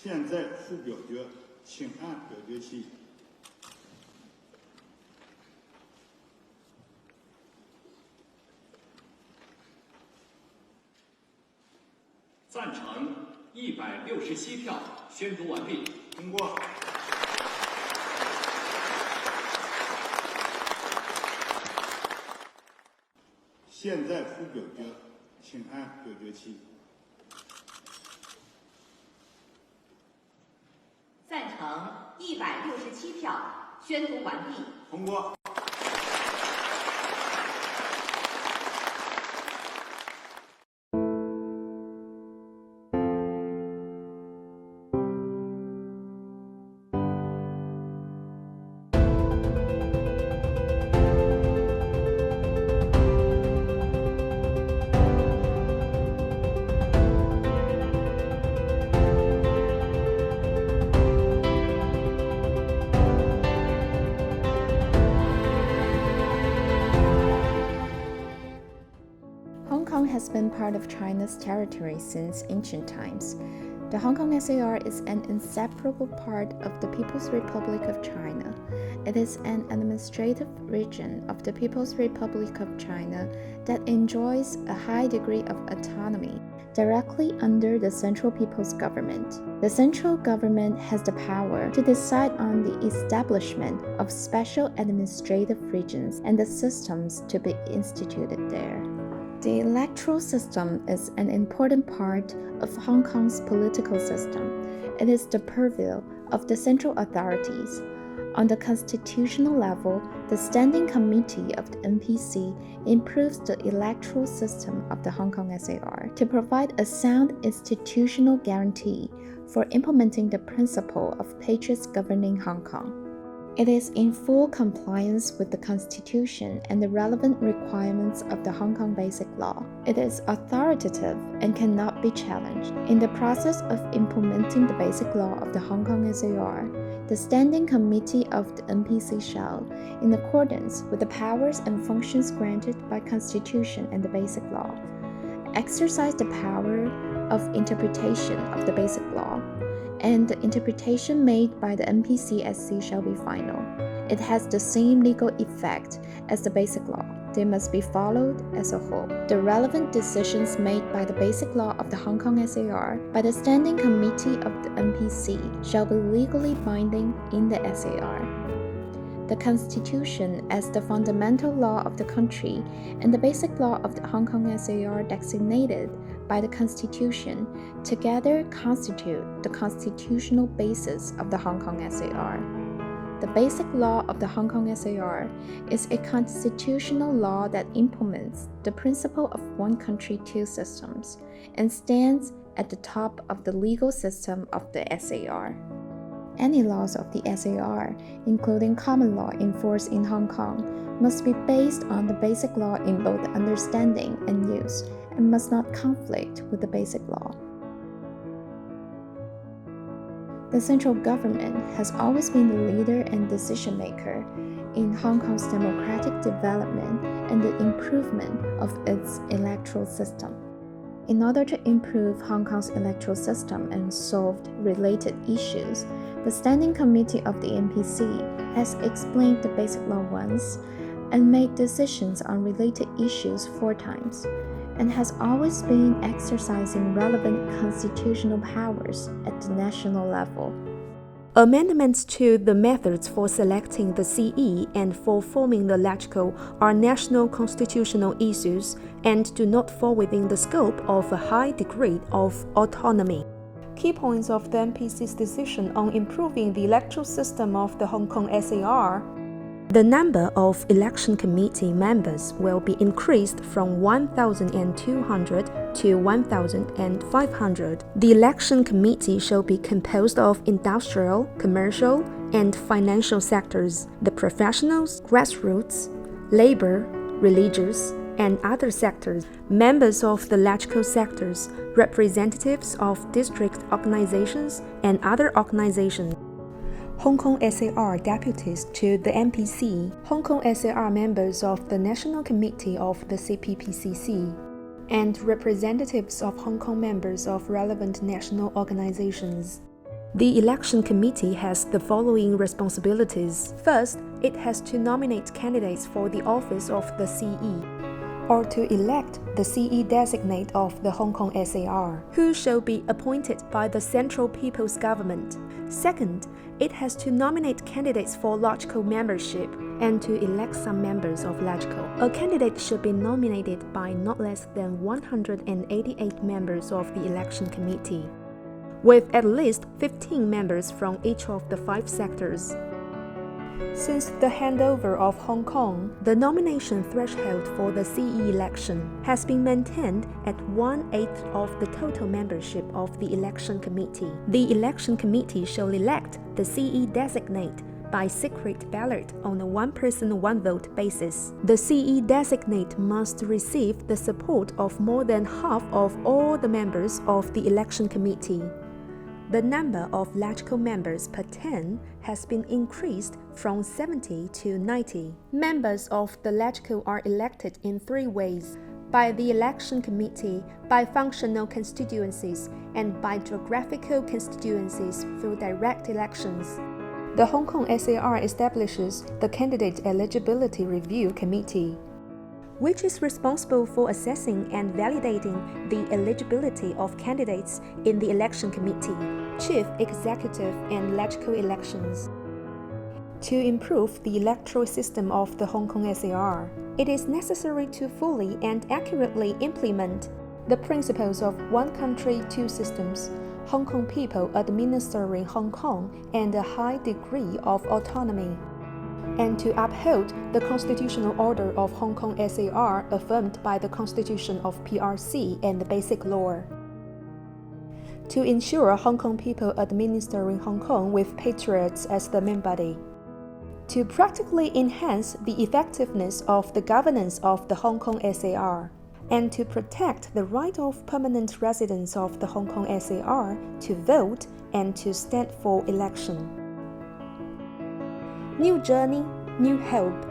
现在复表决，请按表决器。赞成167票，宣读完毕。通过。现在复表决，请按表决器。赞成167票，宣读完毕。通过。Hong Kong has been part of China's territory since ancient times. The Hong Kong SAR is an inseparable part of the People's Republic of China. It is an administrative region of the People's Republic of China that enjoys a high degree of autonomy directly under the Central People's Government. The central government has the power to decide on the establishment of special administrative regions and the systems to be instituted there. The electoral system is an important part of Hong Kong's political system. It is the purview of the central authorities. On the constitutional level, the Standing Committee of the NPC improves the electoral system of the Hong Kong SAR to provide a sound institutional guarantee for implementing the principle of patriots governing Hong Kong. It is in full compliance with the Constitution and the relevant requirements of the Hong Kong Basic Law. It is authoritative and cannot be challenged. In the process of implementing the Basic Law of the Hong Kong SAR, the Standing Committee of the NPC shall, in accordance with the powers and functions granted by Constitution and the Basic Law, exercise the power of interpretation of the Basic Law, and the interpretation made by the NPCSC shall be final. It has the same legal effect as the Basic Law. They must be followed as a whole. The relevant decisions made by the Basic Law of the Hong Kong SAR by the Standing Committee of the NPC shall be legally binding in the SAR. The Constitution as the fundamental law of the country and the Basic Law of the Hong Kong SAR designated by the Constitution together constitute the constitutional basis of the Hong Kong SAR. The Basic Law of the Hong Kong SAR is a constitutional law that implements the principle of one country, two systems, and stands at the top of the legal system of the SAR. Any laws of the SAR, including common law in force in Hong Kong, must be based on the Basic Law in both understanding and use, and must not conflict with the Basic Law. The central government has always been the leader and decision maker in Hong Kong's democratic development and the improvement of its electoral system. In order to improve Hong Kong's electoral system and solve related issues, the Standing Committee of the NPC has explained the Basic Law once and made decisions on related issues 4 times, and has always been exercising relevant constitutional powers at the national level. Amendments to the methods for selecting the CE and for forming the LegCo are national constitutional issues and do not fall within the scope of a high degree of autonomy. Key points of the NPC's decision on improving the electoral system of the Hong Kong SAR. The number of election committee members will be increased from 1,200 to 1,500. The election committee shall be composed of industrial, commercial, and financial sectors, the professionals, grassroots, labor, religious, and other sectors, members of the LegCo sectors, representatives of district organizations, and other organizations. Hong Kong SAR deputies to the NPC, Hong Kong SAR members of the National Committee of the CPPCC, and representatives of Hong Kong members of relevant national organizations. The election committee has the following responsibilities. First, it has to nominate candidates for the office of the CE, or to elect the CE designate of the Hong Kong SAR, who shall be appointed by the Central People's Government. Second, it has to nominate candidates for LegCo membership and to elect some members of LegCo. A candidate should be nominated by not less than 188 members of the election committee, with at least 15 members from each of the 5 sectors. Since the handover of Hong Kong, the nomination threshold for the CE election has been maintained at 1/8 of the total membership of the election committee. The election committee shall elect the CE designate by secret ballot on a one-person, one-vote basis. The CE designate must receive the support of more than half of all the members of the election committee. The number of LegCo members per 10 has been increased from 70 to 90. Members of the LegCo are elected in 3 ways: by the election committee, by functional constituencies, and by geographical constituencies through direct elections. The Hong Kong SAR establishes the Candidate Eligibility Review Committee, which is responsible for assessing and validating the eligibility of candidates in the election committee, chief executive, and LegCo elections. To improve the electoral system of the Hong Kong SAR, it is necessary to fully and accurately implement the principles of one country, two systems, Hong Kong people administering Hong Kong, and a high degree of autonomy, and to uphold the constitutional order of Hong Kong SAR affirmed by the Constitution of PRC and the Basic Law. To ensure Hong Kong people administering Hong Kong with patriots as the main body. To practically enhance the effectiveness of the governance of the Hong Kong SAR, and to protect the right of permanent residents of the Hong Kong SAR to vote and to stand for election. New journey, new hope.